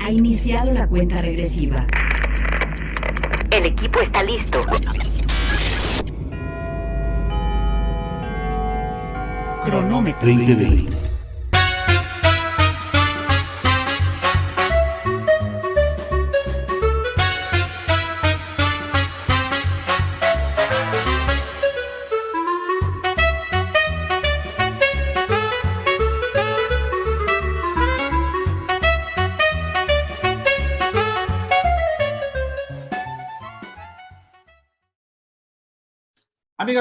Ha iniciado la cuenta regresiva. El equipo está listo. Cronómetro 2020.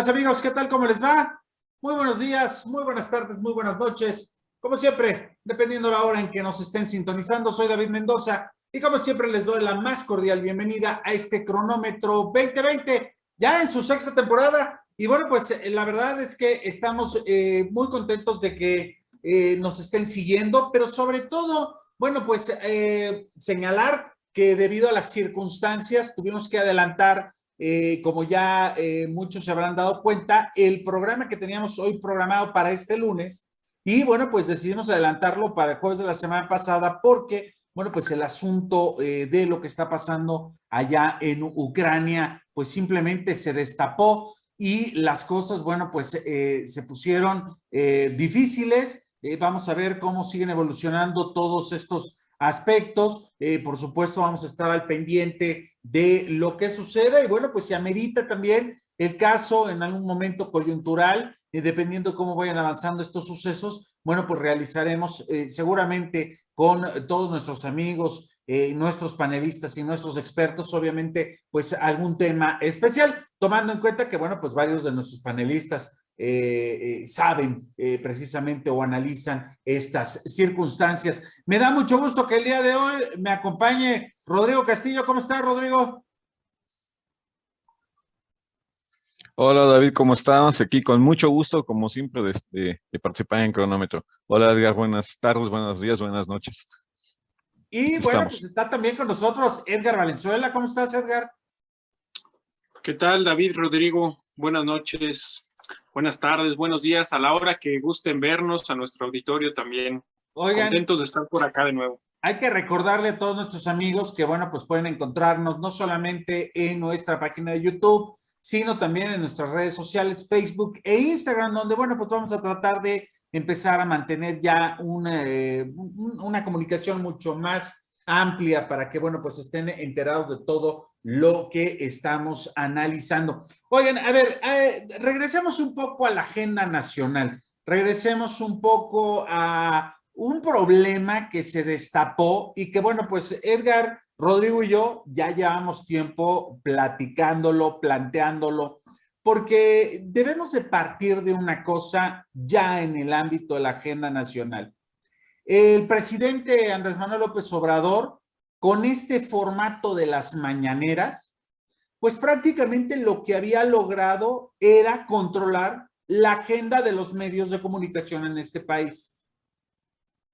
Amigos, ¿qué tal? ¿Cómo les va? Muy buenos días, muy buenas tardes, muy buenas noches. Como siempre, dependiendo la hora en que nos estén sintonizando, soy David Mendoza y como siempre les doy la más cordial bienvenida a este Cronómetro 2020, ya en su sexta temporada. Y bueno, pues la verdad es que estamos muy contentos de que nos estén siguiendo, pero sobre todo, bueno, pues señalar que debido a las circunstancias tuvimos que adelantar como ya muchos se habrán dado cuenta, el programa que teníamos hoy programado para este lunes, y bueno, pues decidimos adelantarlo para el jueves de la semana pasada porque, bueno, pues el asunto de lo que está pasando allá en Ucrania, pues simplemente se destapó y las cosas, bueno, pues se pusieron difíciles. Vamos a ver cómo siguen evolucionando todos estos aspectos. Por supuesto, vamos a estar al pendiente de lo que suceda y bueno, pues se amerita también el caso en algún momento coyuntural, dependiendo cómo vayan avanzando estos sucesos, bueno, pues realizaremos seguramente con todos nuestros amigos, nuestros panelistas y nuestros expertos, obviamente, pues algún tema especial, tomando en cuenta que, bueno, pues varios de nuestros panelistas saben precisamente o analizan estas circunstancias. Me da mucho gusto que el día de hoy me acompañe Rodrigo Castillo. ¿Cómo está, Rodrigo? Hola David, ¿cómo estás? Aquí con mucho gusto, como siempre, de participar en Cronómetro. Hola Edgar, buenas tardes, buenos días, buenas noches. Y Aquí bueno, estamos. pues está también con nosotros Edgar Valenzuela. ¿Cómo estás, Edgar? ¿Qué tal, David, Rodrigo? Buenas noches, buenas tardes, buenos días, a la hora que gusten vernos, a nuestro auditorio también. Oigan, contentos de estar por acá de nuevo. hay que recordarle a todos nuestros amigos que, bueno, pues pueden encontrarnos no solamente en nuestra página de YouTube, sino también en nuestras redes sociales, Facebook e Instagram, donde, bueno, pues vamos a tratar de empezar a mantener ya una comunicación mucho más amplia para que, bueno, pues estén enterados de todo lo que estamos analizando. Oigan, a ver, regresemos un poco a la agenda nacional, regresemos un poco a un problema que se destapó y que, bueno, pues Edgar, Rodrigo y yo ya llevamos tiempo platicándolo, planteándolo, porque debemos de partir de una cosa ya en el ámbito de la agenda nacional. El presidente Andrés Manuel López Obrador, con este formato de las mañaneras, pues prácticamente lo que había logrado era controlar la agenda de los medios de comunicación en este país.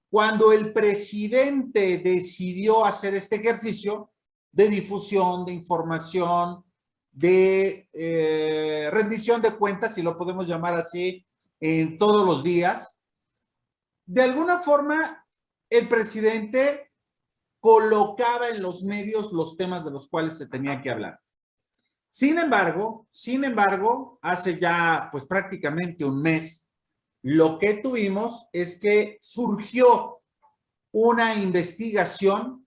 Cuando el presidente decidió hacer este ejercicio de difusión, de información, de rendición de cuentas, si lo podemos llamar así, todos los días, de alguna forma el presidente colocaba en los medios los temas de los cuales se tenía que hablar. Sin embargo, hace ya pues prácticamente un mes, lo que tuvimos es que surgió una investigación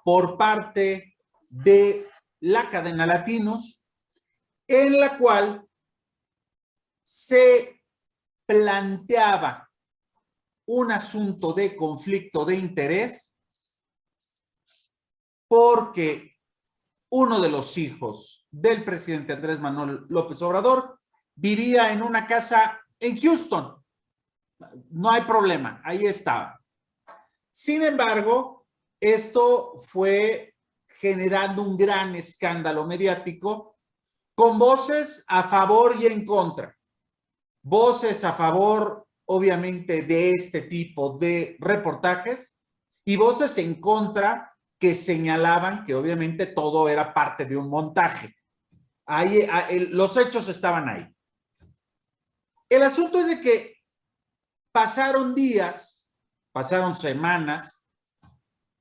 por parte de la cadena Latinos, en la cual se planteaba un asunto de conflicto de interés porque uno de los hijos del presidente Andrés Manuel López Obrador vivía en una casa en Houston. No hay problema, ahí estaba. Sin embargo, esto fue generando un gran escándalo mediático con voces a favor y en contra. Voces a favor, obviamente, de este tipo de reportajes y voces en contra que señalaban que obviamente todo era parte de un montaje. Ahí, los hechos estaban ahí. El asunto es de que pasaron días, pasaron semanas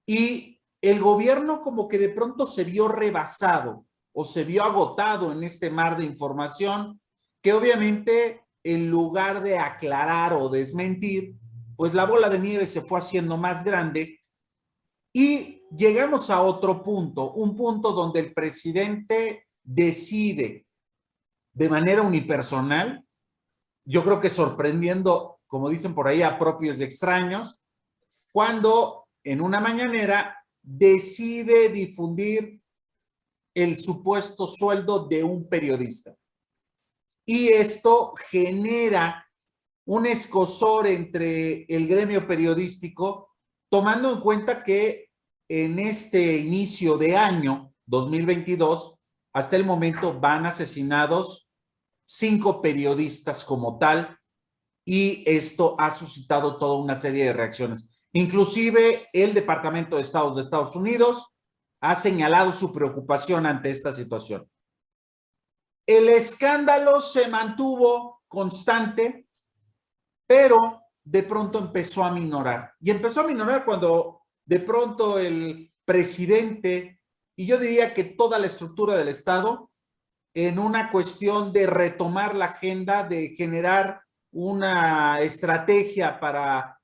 y el gobierno como que de pronto se vio rebasado o se vio agotado en este mar de información que obviamente en lugar de aclarar o desmentir, pues la bola de nieve se fue haciendo más grande y llegamos a otro punto, un punto donde el presidente decide de manera unipersonal, yo creo que sorprendiendo, como dicen por ahí, a propios y extraños, cuando en una mañanera decide difundir el supuesto sueldo de un periodista. Y esto genera un escozor entre el gremio periodístico, tomando en cuenta que en este inicio de año 2022, hasta el momento van asesinados 5 periodistas como tal, y esto ha suscitado toda una serie de reacciones. Inclusive el Departamento de Estado de Estados Unidos ha señalado su preocupación ante esta situación. El escándalo se mantuvo constante, pero de pronto empezó a minorar. Y empezó a minorar cuando de pronto el presidente, y yo diría que toda la estructura del Estado, en una cuestión de retomar la agenda, de generar una estrategia para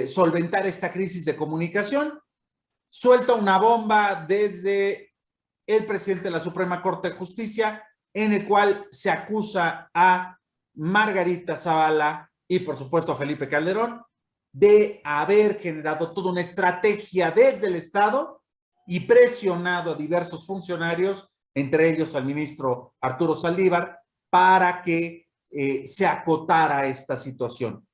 solventar esta crisis de comunicación, suelta una bomba desde el presidente de la Suprema Corte de Justicia, en el cual se acusa a Margarita Zavala y por supuesto a Felipe Calderón de haber generado toda una estrategia desde el Estado y presionado a diversos funcionarios, entre ellos al ministro Arturo Saldívar, para que se acotara esta situación.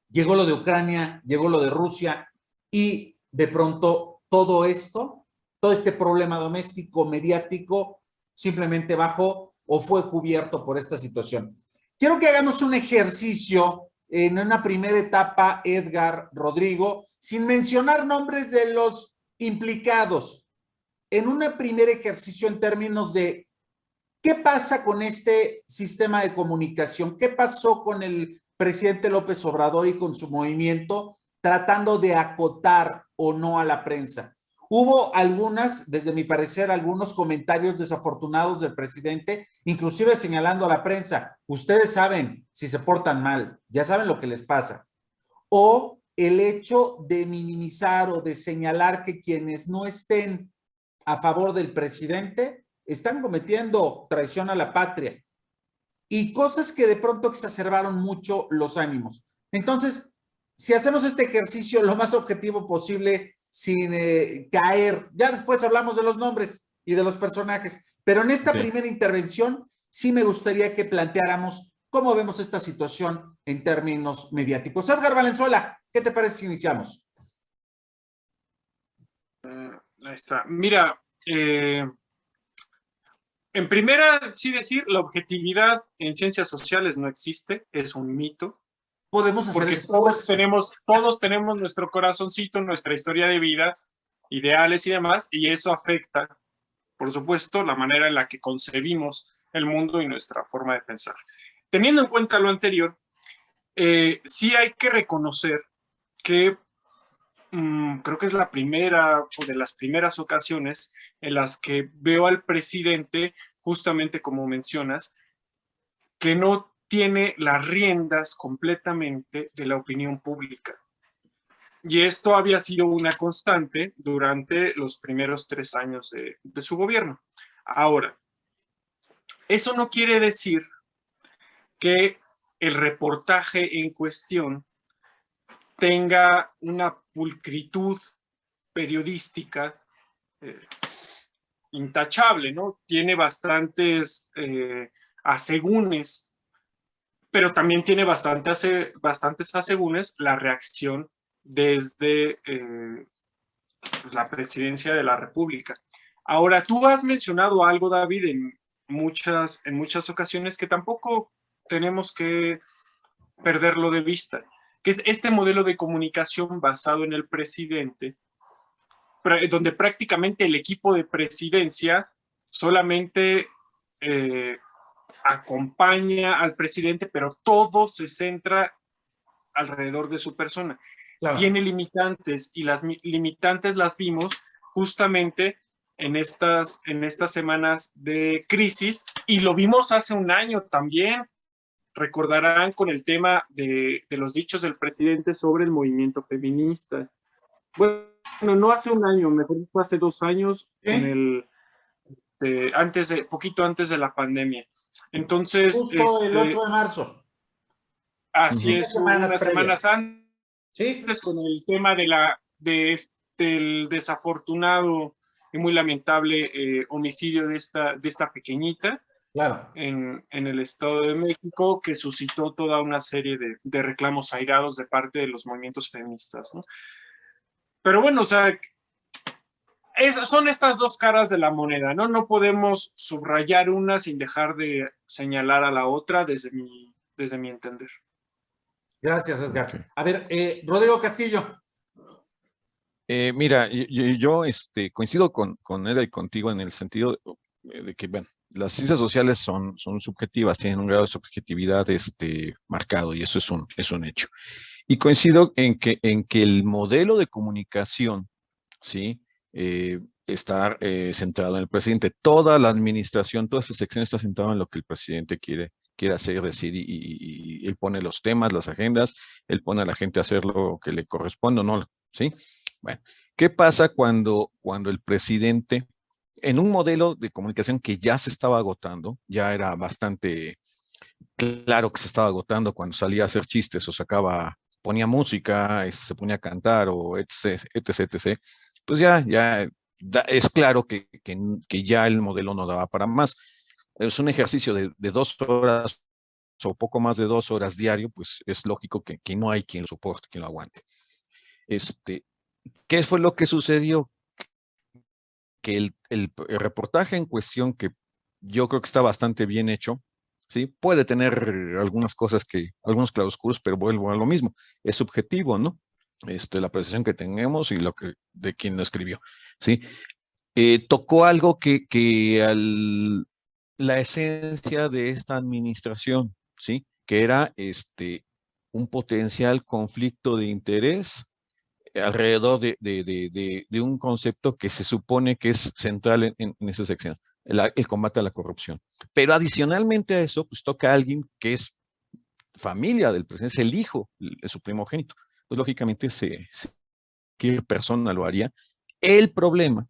Llegó lo de Ucrania, llegó lo de Rusia y de pronto todo esto, todo este problema doméstico, mediático, simplemente bajó o fue cubierto por esta situación. Quiero que hagamos un ejercicio en una primera etapa, Edgar, Rodrigo, sin mencionar nombres de los implicados, en un primer ejercicio en términos de qué pasa con este sistema de comunicación, qué pasó con el presidente López Obrador y con su movimiento tratando de acotar o no a la prensa. Hubo algunas, desde mi parecer, algunos comentarios desafortunados del presidente, inclusive señalando a la prensa, ustedes saben si se portan mal, ya saben lo que les pasa. O el hecho de minimizar o de señalar que quienes no estén a favor del presidente están cometiendo traición a la patria. Y cosas que de pronto exacerbaron mucho los ánimos. Entonces, si hacemos este ejercicio lo más objetivo posible, sin caer, ya después hablamos de los nombres y de los personajes, pero en esta primera intervención sí me gustaría que planteáramos cómo vemos esta situación en términos mediáticos. Edgar Valenzuela, ¿qué te parece si iniciamos? Ahí está. Mira, en primera, sí decir, la objetividad en ciencias sociales no existe, es un mito. Podemos hacer porque todos tenemos nuestro corazoncito, nuestra historia de vida, ideales y demás, y eso afecta, por supuesto, la manera en la que concebimos el mundo y nuestra forma de pensar. Teniendo en cuenta lo anterior, sí hay que reconocer que creo que es la primera o de las primeras ocasiones en las que veo al presidente, justamente como mencionas, que no tiene las riendas completamente de la opinión pública. Y esto había sido una constante durante los primeros 3 años de su gobierno. Ahora, eso no quiere decir que el reportaje en cuestión tenga una pulcritud periodística intachable, ¿no? Tiene bastantes asegúnes, pero también tiene bastantes asegúnes la reacción desde la presidencia de la República. Ahora, tú has mencionado algo, David, en muchas ocasiones que tampoco tenemos que perderlo de vista, que es este modelo de comunicación basado en el presidente, donde prácticamente el equipo de presidencia solamente acompaña al presidente, pero todo se centra alrededor de su persona. Claro. tiene limitantes, y las limitantes las vimos justamente en estas semanas de crisis, y lo vimos hace un año también. Recordarán con el tema de los dichos del presidente sobre el movimiento feminista. Bueno, no hace un año, mejor fue hace 2 años, con poquito antes de la pandemia. Entonces, Justo el 8 de marzo. Así Ujú. es, unas semanas antes, Sí, con el tema del desafortunado y muy lamentable homicidio de esta pequeñita claro. en el Estado de México, que suscitó toda una serie de reclamos airados de parte de los movimientos feministas, ¿no? Pero bueno, o sea, son estas dos caras de la moneda, ¿no? No podemos subrayar una sin dejar de señalar a la otra desde mi entender. Gracias, Edgar. Ok. A ver, Rodrigo Castillo. Mira, yo coincido con Eda y contigo en el sentido de que, bueno, las ciencias sociales son subjetivas, tienen un grado de subjetividad marcado, y eso es un hecho. Y coincido en que el modelo de comunicación, ¿sí? Está centrado en el presidente. Toda la administración, toda esa sección está centrada en lo que el presidente quiere hacer, decir, y él pone los temas, las agendas, él pone a la gente a hacer lo que le corresponde, ¿no? ¿Sí? Bueno, ¿qué pasa cuando el presidente, en un modelo de comunicación que ya se estaba agotando, ya era bastante claro que se estaba agotando cuando salía a hacer chistes o ponía música, se ponía a cantar o etc, etc, pues ya es claro que ya el modelo no daba para más. Es un ejercicio de 2 horas o poco más de 2 horas diario, pues es lógico que no hay quien lo soporte, quien lo aguante. ¿Qué fue lo que sucedió? Que el reportaje en cuestión, que yo creo que está bastante bien hecho, ¿sí? Puede tener algunas cosas algunos claroscuros, pero vuelvo a lo mismo, es subjetivo, ¿no? La apreciación que tenemos y de quien lo escribió, ¿sí? Tocó algo la esencia de esta administración, ¿sí? Que era un potencial conflicto de interés alrededor de un concepto que se supone que es central en esa sección, el combate a la corrupción. Pero adicionalmente a eso, pues toca a alguien que es familia del presidente, es el hijo de su primogénito. Pues lógicamente cualquier persona lo haría. El problema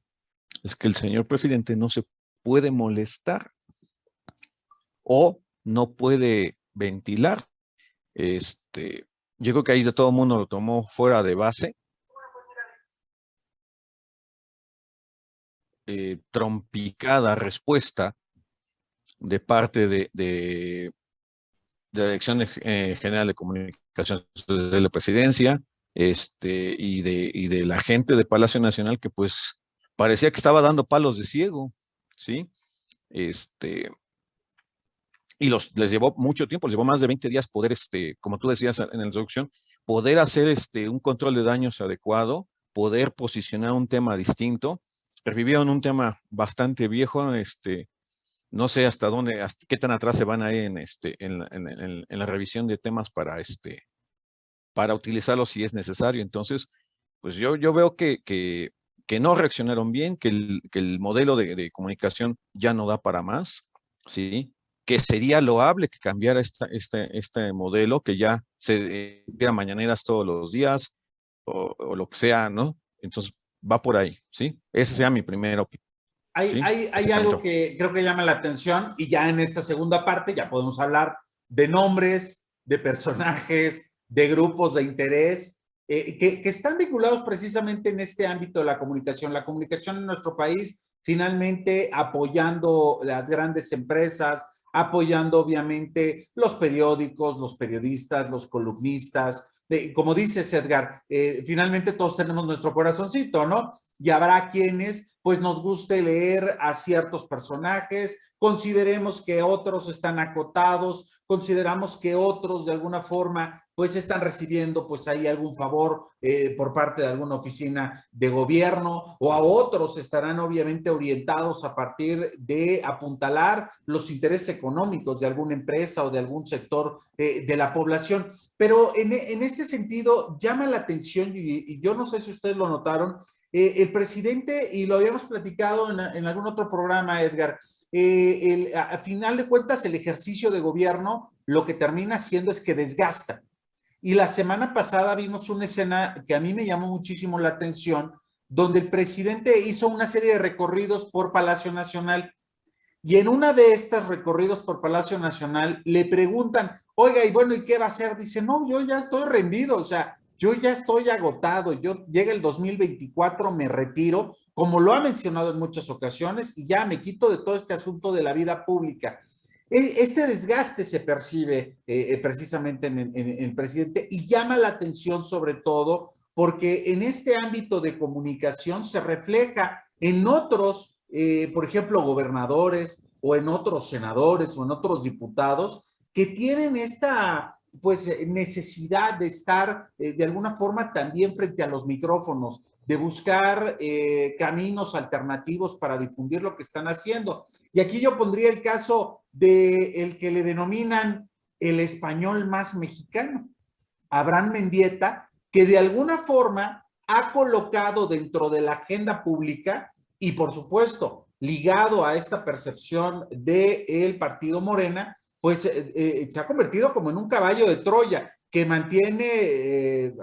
es que el señor presidente no se puede molestar o no puede ventilar. Yo creo que ahí de todo el mundo lo tomó fuera de base. Trompicada respuesta de parte de la Dirección General de Comunicaciones de la Presidencia, y de la gente de Palacio Nacional, que pues parecía que estaba dando palos de ciego, ¿sí? Y les llevó mucho tiempo, les llevó más de 20 días poder, como tú decías en la introducción, poder hacer un control de daños adecuado, poder posicionar un tema distinto. Revivieron un tema bastante viejo, no sé hasta qué tan atrás se van a ir en la revisión de temas para utilizarlos si es necesario. Entonces, pues yo veo que no reaccionaron bien, que el modelo de comunicación ya no da para más, ¿sí? Que sería loable que cambiara este modelo, que ya se diera mañaneras todos los días, o lo que sea, ¿no? Entonces, va por ahí, ¿sí? Esa sería mi primera opinión. ¿Sí? Hay algo que creo que llama la atención, y ya en esta segunda parte ya podemos hablar de nombres, de personajes, de grupos de interés, que están vinculados precisamente en este ámbito de la comunicación en nuestro país, finalmente apoyando las grandes empresas, apoyando obviamente los periódicos, los periodistas, los columnistas. Como dices, Edgar, finalmente todos tenemos nuestro corazoncito, ¿no? Y habrá quienes pues nos guste leer a ciertos personajes consideremos que otros están acotados, consideramos que otros de alguna forma pues están recibiendo pues ahí algún favor por parte de alguna oficina de gobierno, o a otros estarán obviamente orientados a partir de apuntalar los intereses económicos de alguna empresa o de algún sector de la población. Pero en este sentido llama la atención, y yo no sé si ustedes lo notaron, el presidente, y lo habíamos platicado en algún otro programa, Edgar, a final de cuentas el ejercicio de gobierno lo que termina haciendo es que desgasta. Y la semana pasada vimos una escena que a mí me llamó muchísimo la atención, donde el presidente hizo una serie de recorridos por Palacio Nacional, y en una de estas recorridos por Palacio Nacional le preguntan, oiga, y bueno, ¿y qué va a hacer? Dice, no, yo ya estoy rendido, o sea, yo ya estoy agotado, yo llega el 2024, me retiro, como lo ha mencionado en muchas ocasiones, y ya me quito de todo este asunto de la vida pública. Este desgaste se percibe precisamente en el presidente, y llama la atención sobre todo porque en este ámbito de comunicación se refleja en otros, por ejemplo, gobernadores, o en otros senadores, o en otros diputados, que tienen esta pues necesidad de estar de alguna forma también frente a los micrófonos, de buscar caminos alternativos para difundir lo que están haciendo. Y aquí yo pondría el caso de el que le denominan el español más mexicano, Abraham Mendieta, que de alguna forma ha colocado dentro de la agenda pública, y por supuesto ligado a esta percepción del partido Morena, pues se ha convertido como en un caballo de Troya que mantiene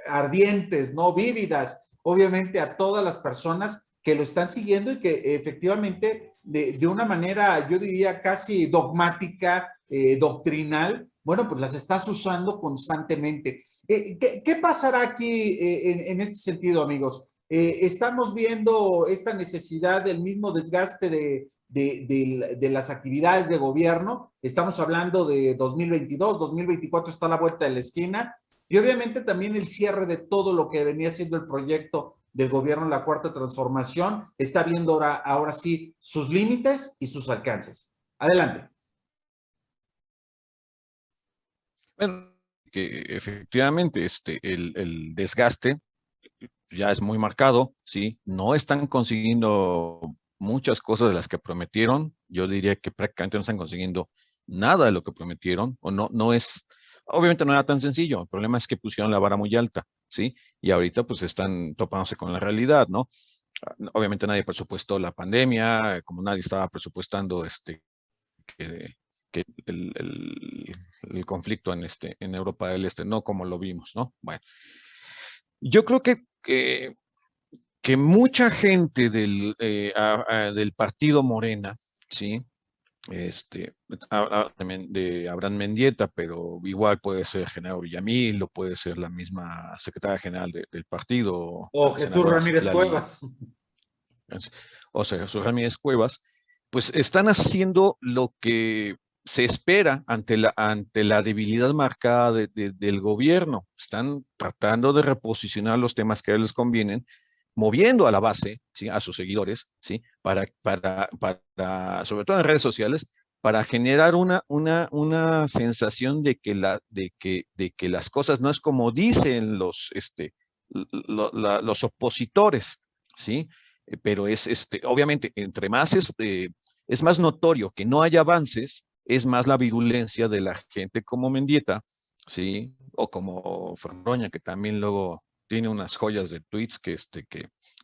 ardientes, ¿no? Vívidas, obviamente, a todas las personas que lo están siguiendo, y que efectivamente de una manera, yo diría, casi dogmática, doctrinal, bueno, pues las estás usando constantemente. ¿Qué pasará aquí en este sentido, amigos? Estamos viendo esta necesidad del mismo desgaste de las actividades de gobierno. Estamos hablando de 2022, 2024 está a la vuelta de la esquina, y obviamente también el cierre de todo lo que venía siendo el proyecto del gobierno, la Cuarta Transformación, está viendo ahora sí sus límites y sus alcances. Adelante. Bueno, que efectivamente el desgaste ya es muy marcado, ¿sí? No están consiguiendo muchas cosas de las que prometieron. Yo diría que prácticamente no están consiguiendo nada de lo que prometieron, o no es, obviamente no era tan sencillo. El problema es que pusieron la vara muy alta, ¿sí? Y ahorita pues están topándose con la realidad, ¿no? Obviamente nadie presupuestó la pandemia, como nadie estaba presupuestando que, que el conflicto en Europa del Este, no como lo vimos, ¿no? Bueno, yo creo que mucha gente del partido Morena, ¿sí? También de Abraham Mendieta, pero igual puede ser Genaro Villamil, o puede ser la misma secretaria general del partido, O Jesús Ramírez Cuevas. O sea, Jesús Ramírez Cuevas, pues están haciendo lo que se espera ante la debilidad marcada del gobierno. Están tratando de reposicionar los temas que a ellos les convienen, moviendo a la base, ¿sí? A sus seguidores, ¿sí? Sobre todo en redes sociales, para generar una sensación de que las cosas no es como dicen los opositores, ¿sí? Pero obviamente, entre más es más notorio que no haya avances, es más la virulencia de la gente como Mendieta, ¿sí? O como Ferroña, que también luego tiene unas joyas de tweets que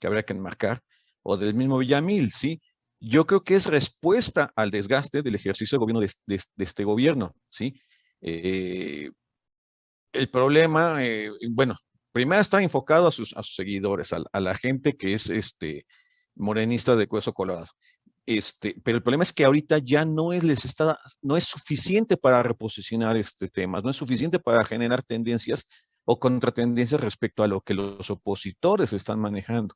habría que enmarcar, o del mismo Villamil, ¿sí? Yo creo que es respuesta al desgaste del ejercicio de gobierno de este gobierno, ¿sí? El problema, bueno, primero está enfocado a sus seguidores, a la gente que es morenista de hueso colorado. Pero el problema es que ahorita ya no es suficiente para reposicionar temas, no es suficiente para generar tendencias o contratendencias respecto a lo que los opositores están manejando,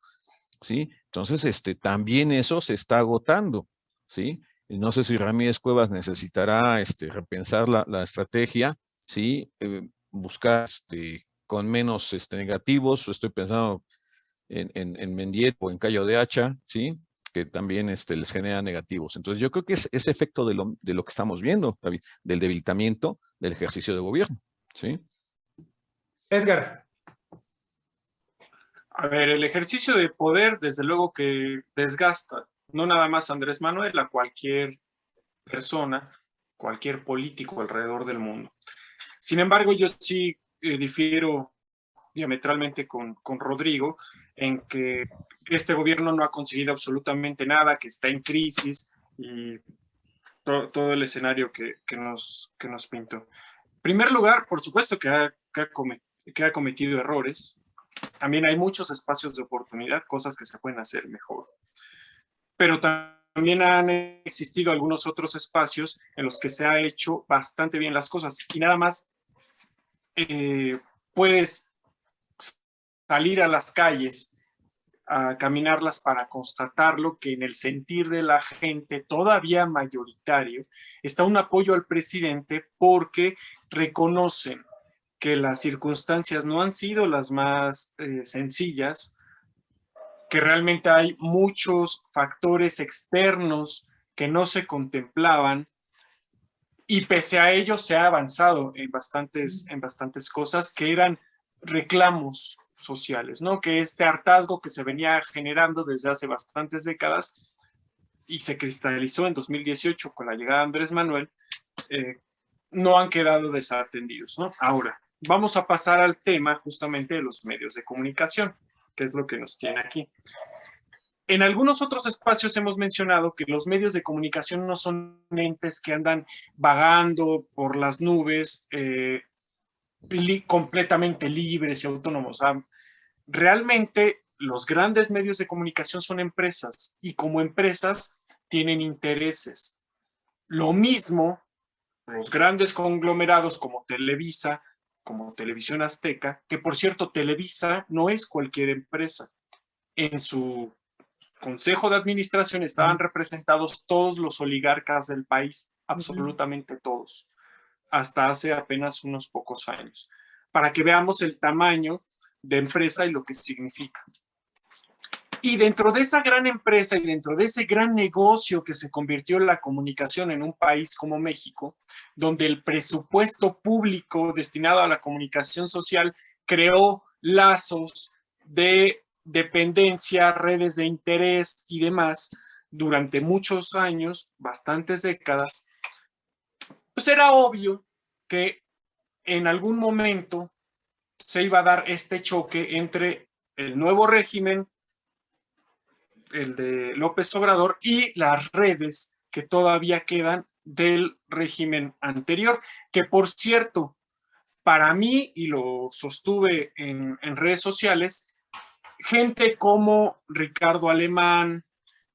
¿sí? Entonces, también eso se está agotando, ¿sí? Y no sé si Ramírez Cuevas necesitará repensar la estrategia, ¿sí? Buscar con menos negativos. Estoy pensando en Mendieta o en Cayo de Hacha, ¿sí? que también les genera negativos. Entonces yo creo que es ese efecto de lo que estamos viendo, David, del debilitamiento del ejercicio de gobierno, ¿sí? Edgar. A ver, el ejercicio de poder, desde luego que desgasta, no nada más a Andrés Manuel, a cualquier persona, cualquier político alrededor del mundo. Sin embargo, yo sí difiero diametralmente con Rodrigo en que este gobierno no ha conseguido absolutamente nada, que está en crisis y todo el escenario que nos pintó. En primer lugar, por supuesto que ha cometido errores. También hay muchos espacios de oportunidad, cosas que se pueden hacer mejor. Pero también han existido algunos otros espacios en los que se ha hecho bastante bien las cosas. Y nada más puedes salir a las calles, a caminarlas para constatarlo, que en el sentir de la gente todavía mayoritario está un apoyo al presidente porque reconocen que las circunstancias no han sido las más sencillas, que realmente hay muchos factores externos que no se contemplaban y pese a ello se ha avanzado en bastantes cosas que eran reclamos sociales, ¿no? Que este hartazgo que se venía generando desde hace bastantes décadas y se cristalizó en 2018 con la llegada de Andrés Manuel, no han quedado desatendidos, ¿no? Ahora, vamos a pasar al tema justamente de los medios de comunicación, que es lo que nos tiene aquí. En algunos otros espacios hemos mencionado que los medios de comunicación no son entes que andan vagando por las nubes, completamente libres y autónomos. Realmente los grandes medios de comunicación son empresas y como empresas tienen intereses. Lo mismo los grandes conglomerados como Televisa, como Televisión Azteca, que por cierto Televisa no es cualquier empresa. En su consejo de administración estaban representados todos los oligarcas del país, absolutamente todos, hasta hace apenas unos pocos años, para que veamos el tamaño de empresa y lo que significa. Y dentro de esa gran empresa y dentro de ese gran negocio que se convirtió en la comunicación en un país como México, donde el presupuesto público destinado a la comunicación social creó lazos de dependencia, redes de interés y demás durante muchos años, bastantes décadas, pues era obvio que en algún momento se iba a dar este choque entre el nuevo régimen, el de López Obrador, y las redes que todavía quedan del régimen anterior, que por cierto, para mí, y lo sostuve en redes sociales, gente como Ricardo Alemán,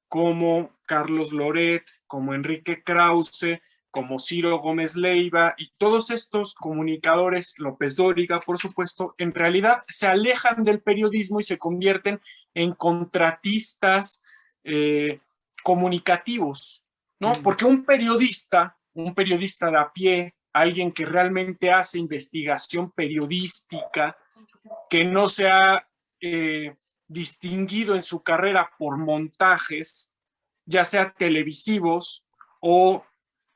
como Carlos Loret, como Enrique Krause, como Ciro Gómez Leiva y todos estos comunicadores, López Dóriga, por supuesto, en realidad se alejan del periodismo y se convierten en contratistas comunicativos, ¿no? Porque un periodista de a pie, alguien que realmente hace investigación periodística, que no se ha distinguido en su carrera por montajes, ya sea televisivos o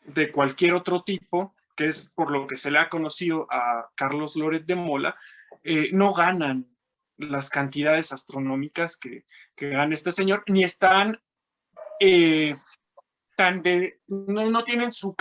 de cualquier otro tipo, que es por lo que se le ha conocido a Carlos Loret de Mola, no ganan las cantidades astronómicas que gana este señor, ni están no tienen en su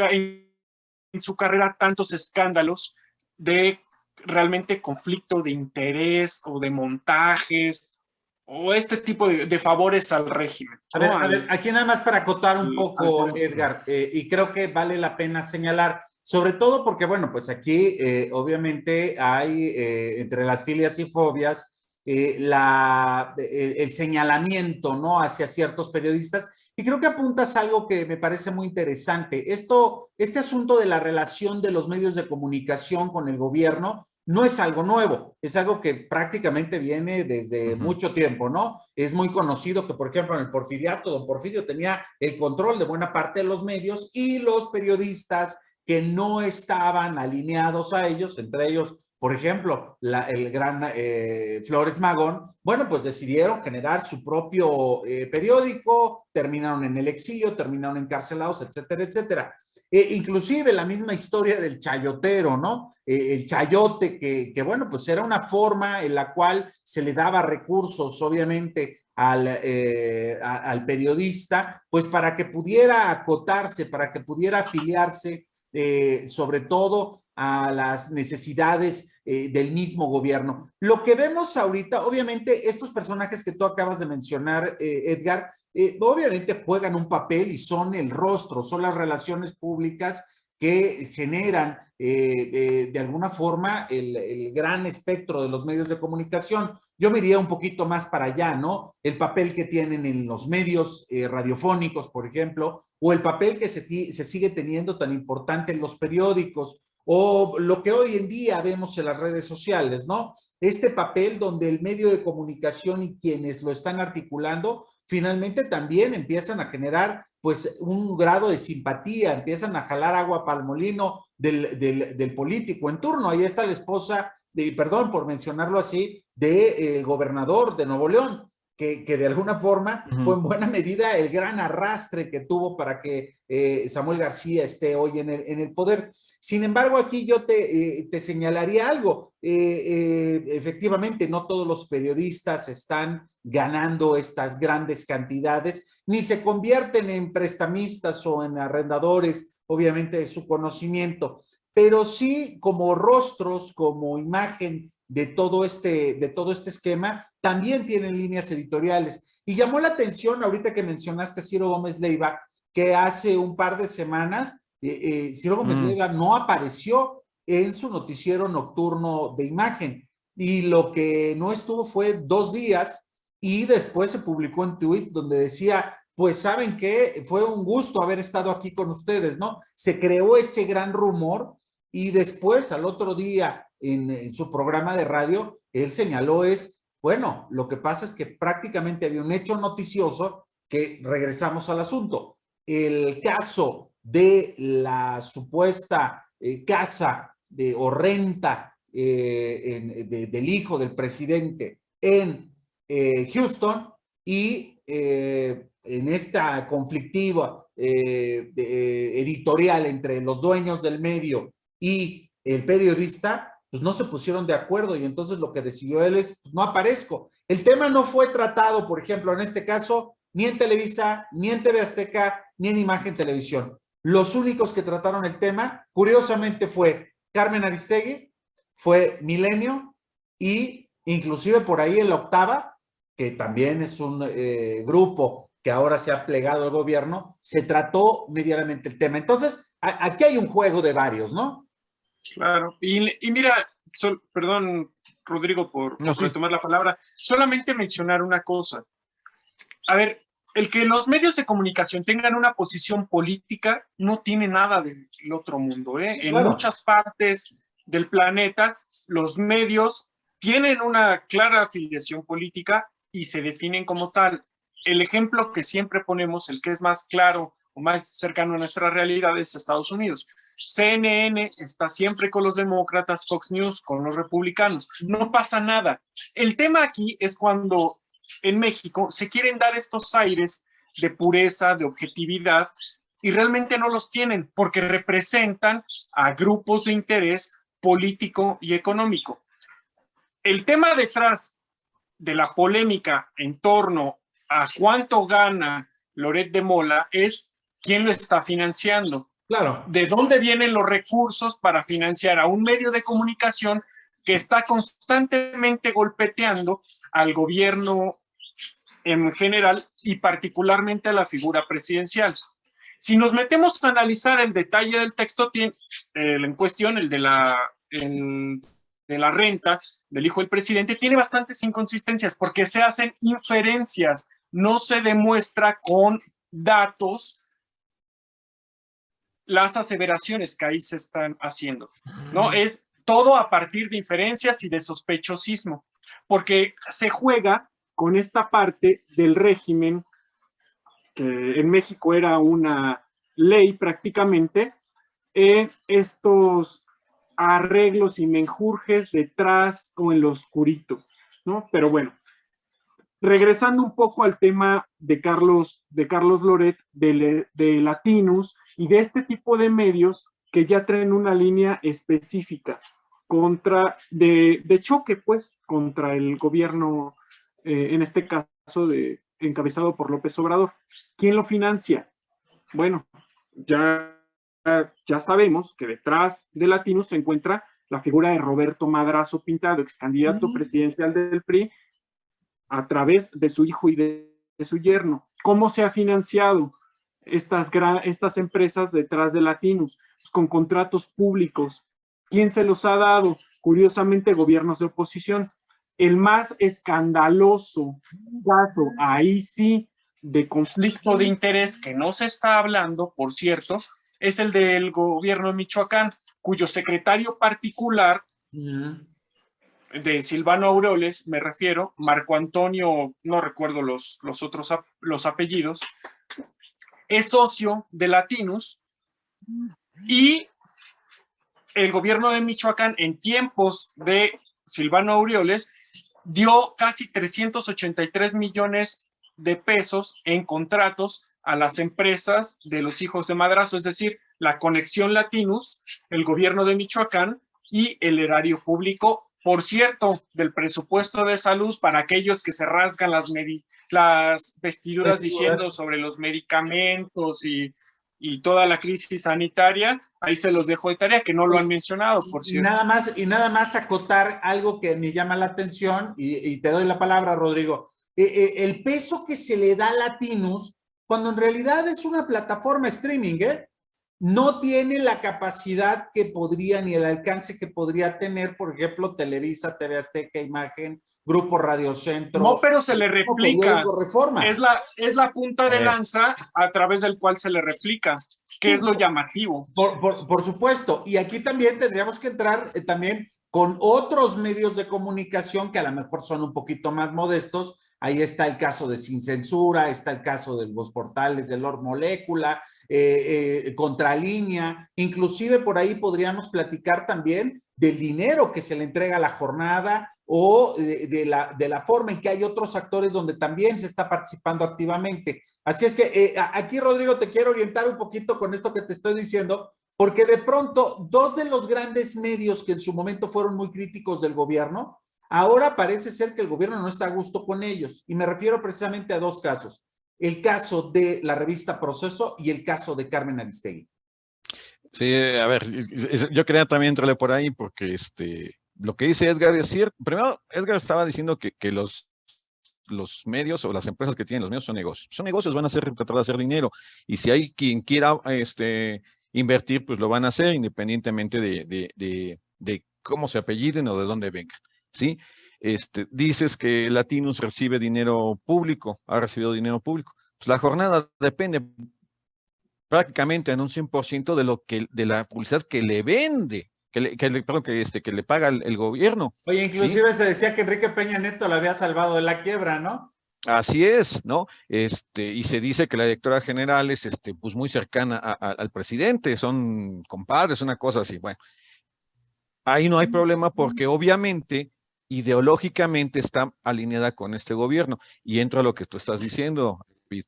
carrera tantos escándalos de realmente conflicto de interés o de montajes o este tipo de favores al régimen, ¿no? A ver, aquí nada más para acotar un poco, Edgar, y creo que vale la pena señalar, sobre todo porque, bueno, pues aquí obviamente hay entre las filias y fobias el señalamiento, ¿no? Hacia ciertos periodistas, y creo que apuntas algo que me parece muy interesante. Este asunto de la relación de los medios de comunicación con el gobierno no es algo nuevo, es algo que prácticamente viene desde mucho tiempo, ¿no? Es muy conocido que, por ejemplo, en el Porfiriato, don Porfirio tenía el control de buena parte de los medios y los periodistas que no estaban alineados a ellos, entre ellos, por ejemplo, el gran Flores Magón, bueno, pues decidieron generar su propio periódico, terminaron en el exilio, terminaron encarcelados, etcétera, etcétera. Inclusive la misma historia del chayotero, ¿no? El chayote, que bueno, pues era una forma en la cual se le daba recursos, obviamente, al periodista, pues para que pudiera acotarse, para que pudiera afiliarse, sobre todo a las necesidades del mismo gobierno. Lo que vemos ahorita, obviamente, estos personajes que tú acabas de mencionar, Edgar, obviamente juegan un papel y son el rostro, son las relaciones públicas que generan de alguna forma el gran espectro de los medios de comunicación. Yo me iría un poquito más para allá, ¿no? El papel que tienen en los medios radiofónicos, por ejemplo, o el papel que se sigue teniendo tan importante en los periódicos, o lo que hoy en día vemos en las redes sociales, ¿no? Este papel donde el medio de comunicación y quienes lo están articulando finalmente también empiezan a generar pues un grado de simpatía, empiezan a jalar agua para el molino del político en turno. Ahí está la esposa, perdón por mencionarlo así, del gobernador de Nuevo León, que de alguna forma fue en buena medida el gran arrastre que tuvo para que Samuel García esté hoy en el poder. Sin embargo, aquí yo te señalaría algo. Efectivamente, no todos los periodistas están ganando estas grandes cantidades, ni se convierten en prestamistas o en arrendadores, obviamente, de su conocimiento, pero sí como rostros, como imagen de todo este esquema, también tienen líneas editoriales. Y llamó la atención ahorita que mencionaste a Ciro Gómez Leiva, que hace un par de semanas Ciro Gómez Leiva no apareció en su noticiero nocturno de Imagen, y lo que no estuvo fue 2 días, y después se publicó un tuit donde decía, pues saben que fue un gusto haber estado aquí con ustedes, ¿no? Se creó ese gran rumor, y después al otro día en su programa de radio, él señaló bueno, lo que pasa es que prácticamente había un hecho noticioso, que regresamos al asunto. El caso de la supuesta casa o renta del hijo del presidente en Houston, y en esta conflictiva editorial entre los dueños del medio y el periodista, pues no se pusieron de acuerdo, y entonces lo que decidió él pues no aparezco. El tema no fue tratado, por ejemplo, en este caso, ni en Televisa, ni en TV Azteca, ni en Imagen Televisión. Los únicos que trataron el tema, curiosamente, fue Carmen Aristegui, fue Milenio, y inclusive por ahí en La Octava, que también es un grupo que ahora se ha plegado al gobierno, se trató medianamente el tema. Entonces, aquí hay un juego de varios, ¿no? Claro, y mira, perdón, Rodrigo, por retomar la palabra, solamente mencionar una cosa. A ver, el que los medios de comunicación tengan una posición política no tiene nada del otro mundo, ¿eh? En muchas partes del planeta, los medios tienen una clara afiliación política y se definen como tal. El ejemplo que siempre ponemos, el que es más claro o más cercano a nuestra realidad, es Estados Unidos. CNN está siempre con los demócratas, Fox News con los republicanos. No pasa nada. El tema aquí es cuando en México se quieren dar estos aires de pureza, de objetividad, y realmente no los tienen porque representan a grupos de interés político y económico. El tema detrás de la polémica en torno a cuánto gana Loret de Mola es quién lo está financiando. Claro. ¿De dónde vienen los recursos para financiar a un medio de comunicación que está constantemente golpeteando al gobierno en general y particularmente a la figura presidencial? Si nos metemos a analizar el detalle del texto en cuestión, el de la renta del hijo del presidente, tiene bastantes inconsistencias porque se hacen inferencias, no se demuestra con datos las aseveraciones que ahí se están haciendo, ¿no? Es todo a partir de inferencias y de sospechosismo, porque se juega con esta parte del régimen, que en México era una ley prácticamente, estos arreglos y menjurjes detrás o en lo oscurito, ¿no? Pero bueno, regresando un poco al tema de Carlos Loret, de Latinus y de este tipo de medios que ya traen una línea específica de choque, pues, contra el gobierno, en este caso encabezado por López Obrador. ¿Quién lo financia? Bueno, ya sabemos que detrás de Latinus se encuentra la figura de Roberto Madrazo Pintado, ex candidato presidencial del PRI, a través de su hijo y de su yerno. ¿Cómo se ha financiado estas empresas detrás de Latinus? Pues con contratos públicos. ¿Quién se los ha dado? Curiosamente, gobiernos de oposición. El más escandaloso caso, ahí sí, de conflicto de interés que no se está hablando, por cierto, es el del gobierno de Michoacán, cuyo secretario particular de Silvano Aureoles, me refiero, Marco Antonio, no recuerdo los apellidos, es socio de Latinus, y el gobierno de Michoacán, en tiempos de Silvano Aureoles, dio casi 383 millones de pesos en contratos a las empresas de los hijos de Madrazo, es decir, la conexión Latinus, el gobierno de Michoacán y el erario público. Por cierto, del presupuesto de salud, para aquellos que se rasgan las vestiduras diciendo sobre los medicamentos y toda la crisis sanitaria, ahí se los dejo de tarea, que no lo han mencionado, por cierto. Y nada más acotar algo que me llama la atención, y te doy la palabra, Rodrigo. El peso que se le da a Latinus, cuando en realidad es una plataforma streaming, no tiene la capacidad que podría, ni el alcance que podría tener, por ejemplo, Televisa, TV Azteca, Imagen, Grupo Radio Centro. No, pero se le replica. Reforma. Es la punta de lanza a través del cual se le replica, que es lo llamativo. Por supuesto. Y aquí también tendríamos que entrar también con otros medios de comunicación que a lo mejor son un poquito más modestos. Ahí está el caso de Sin Censura, está el caso de los portales de Lord Molécula, Contralínea, inclusive por ahí podríamos platicar también del dinero que se le entrega a la jornada o de la forma en que hay otros actores donde también se está participando activamente. Así es que aquí, Rodrigo, te quiero orientar un poquito con esto que te estoy diciendo, porque de pronto dos de los grandes medios que en su momento fueron muy críticos del gobierno, ahora parece ser que el gobierno no está a gusto con ellos, y me refiero precisamente a dos casos. El caso de la revista Proceso y el caso de Carmen Aristegui. Sí, a ver, yo quería también entrarle por ahí porque lo que dice Edgar es cierto. Primero, Edgar estaba diciendo que los medios o las empresas que tienen los medios son negocios. Son negocios, van a tratar de hacer dinero. Y si hay quien quiera invertir, pues lo van a hacer independientemente de cómo se apelliden o de dónde vengan, ¿sí? Dices que Latinus recibe dinero público, ha recibido dinero público. Pues la jornada depende prácticamente en un 100% de la publicidad que le vende, que le paga el gobierno. Oye, inclusive ¿sí? Se decía que Enrique Peña Nieto lo había salvado de la quiebra, ¿no? Así es, ¿no? Y se dice que la directora general es pues muy cercana al presidente, son compadres, una cosa así. Bueno, ahí no hay problema porque obviamente ideológicamente está alineada con este gobierno. Y entro a lo que tú estás diciendo, David.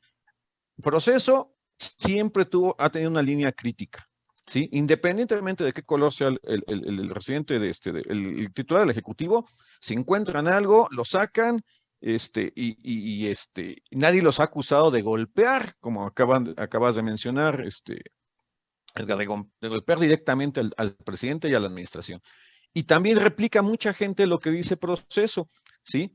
Proceso siempre ha tenido una línea crítica, ¿sí? Independientemente de qué color sea el residente el titular del Ejecutivo, si encuentran algo, lo sacan, y nadie los ha acusado de golpear, como acabas de mencionar, de golpear directamente al presidente y a la administración. Y también replica mucha gente lo que dice Proceso, ¿sí?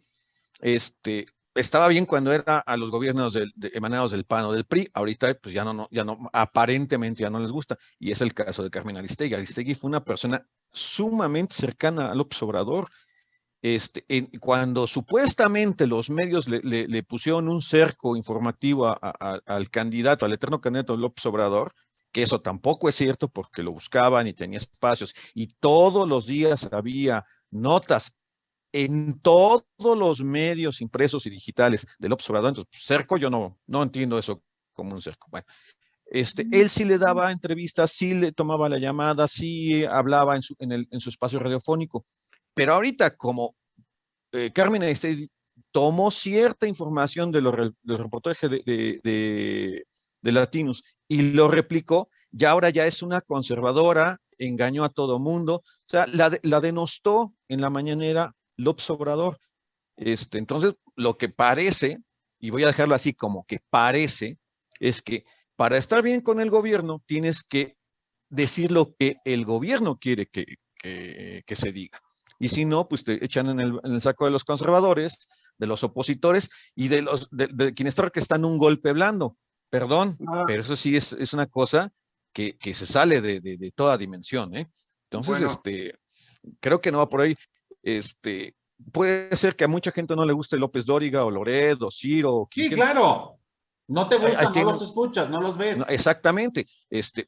Estaba bien cuando era a los gobiernos emanados del PAN o del PRI, ahorita pues ya no, aparentemente ya no les gusta, y es el caso de Carmen Aristegui. Aristegui fue una persona sumamente cercana a López Obrador. Cuando supuestamente los medios le pusieron un cerco informativo al candidato, al eterno candidato López Obrador, que eso tampoco es cierto porque lo buscaban y tenía espacios, y todos los días había notas en todos los medios impresos y digitales del López Obrador. Entonces, cerco, yo no entiendo eso como un cerco. Bueno, Él sí le daba entrevistas, sí le tomaba la llamada, sí hablaba en su espacio radiofónico, pero ahorita como Carmen Aristegui tomó cierta información del reportaje de Latinos y lo replicó, ya ahora ya es una conservadora, engañó a todo mundo, o sea, la denostó en la mañanera López Obrador. Entonces, lo que parece, y voy a dejarlo así como que parece, es que para estar bien con el gobierno tienes que decir lo que el gobierno quiere que se diga. Y si no, pues te echan en el saco de los conservadores, de los opositores y de quienes están un golpe blando. Perdón, pero eso sí es una cosa que se sale de toda dimensión, ¿eh? Entonces, Bueno. creo que no va por ahí. Puede ser que a mucha gente no le guste López Dóriga o Loret o Ciro. O Sí, claro. No te gustan, no los escuchas, no los ves. No, exactamente.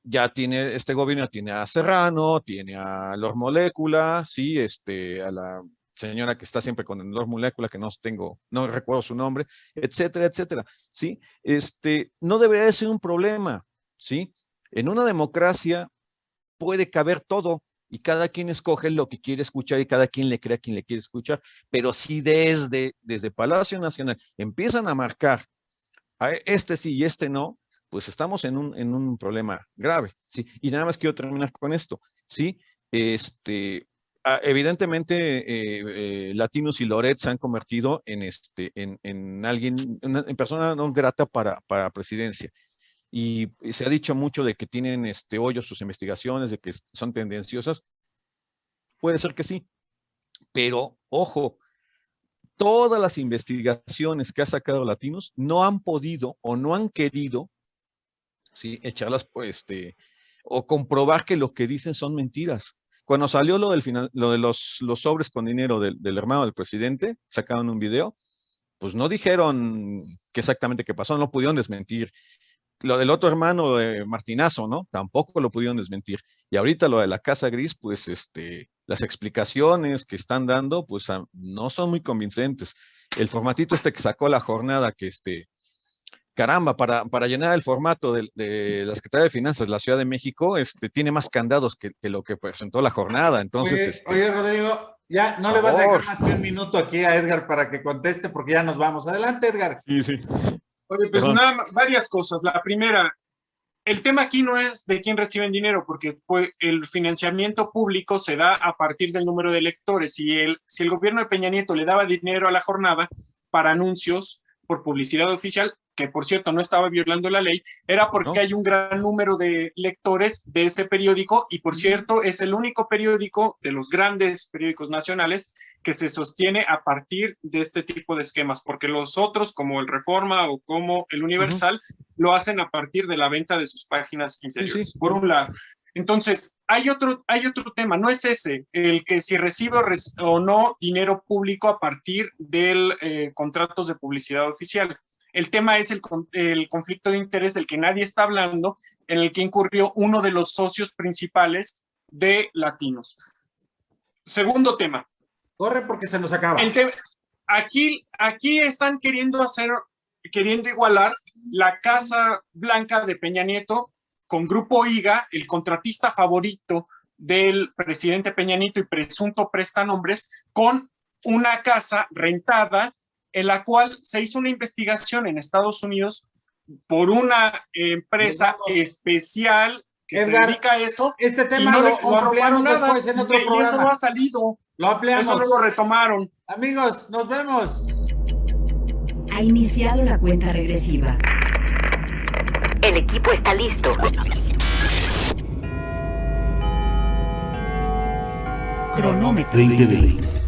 Ya tiene, este gobierno tiene a Serrano, tiene a Lord Molécula, sí, a la señora que está siempre con el Lord Molécula, que no recuerdo su nombre, etcétera, etcétera, sí. No debería de ser un problema, sí. En una democracia puede caber todo y cada quien escoge lo que quiere escuchar y cada quien le cree a quien le quiere escuchar, pero si desde Palacio Nacional empiezan a marcar a este sí y este no, pues estamos en un problema grave, ¿sí? Y nada más quiero terminar con esto, ¿sí? Evidentemente, Latinos y Loret se han convertido en alguien, en persona no grata para presidencia. Y se ha dicho mucho de que tienen hoyos sus investigaciones, de que son tendenciosas. Puede ser que sí, pero ojo, todas las investigaciones que ha sacado Latinos no han podido o no han querido, ¿sí?, echarlas, o comprobar que lo que dicen son mentiras. Cuando salió lo de los sobres con dinero del hermano del presidente, sacaron un video, pues no dijeron exactamente qué pasó, no pudieron desmentir. Lo del otro hermano de Martinazo, ¿no? Tampoco lo pudieron desmentir. Y ahorita lo de la Casa Gris, pues las explicaciones que están dando, pues no son muy convincentes. El formatito que sacó La Jornada, que caramba, para llenar el formato de la Secretaría de Finanzas de la Ciudad de México, tiene más candados que lo que presentó La Jornada. Entonces, oye, Rodrigo, ya no le vas a dejar más que un minuto aquí a Edgar para que conteste, porque ya nos vamos. Adelante, Edgar. Sí, sí. Oye, pues varias cosas. La primera, el tema aquí no es de quién reciben dinero, porque el financiamiento público se da a partir del número de electores. Si el gobierno de Peña Nieto le daba dinero a La Jornada para anuncios por publicidad oficial, que por cierto no estaba violando la ley, era porque hay un gran número de lectores de ese periódico y por cierto es el único periódico de los grandes periódicos nacionales que se sostiene a partir de este tipo de esquemas, porque los otros como el Reforma o como el Universal lo hacen a partir de la venta de sus páginas interiores, por un lado. Entonces, hay otro tema, no es ese, el que si recibe o no dinero público a partir de contratos de publicidad oficial. El tema es el conflicto de interés del que nadie está hablando, en el que incurrió uno de los socios principales de Latinos. Segundo tema. Corre porque se nos acaba. Aquí están queriendo igualar la Casa Blanca de Peña Nieto con Grupo IGA, el contratista favorito del presidente Peña Nieto y presunto prestanombres, con una casa rentada en la cual se hizo una investigación en Estados Unidos por una empresa especial que se dedica a eso. Este tema lo ampliamos después en otro programa. Y eso no ha salido. Lo ampliamos. Eso no lo retomaron. Amigos, nos vemos. Ha iniciado la cuenta regresiva. El equipo está listo. Cronómetro. 2020.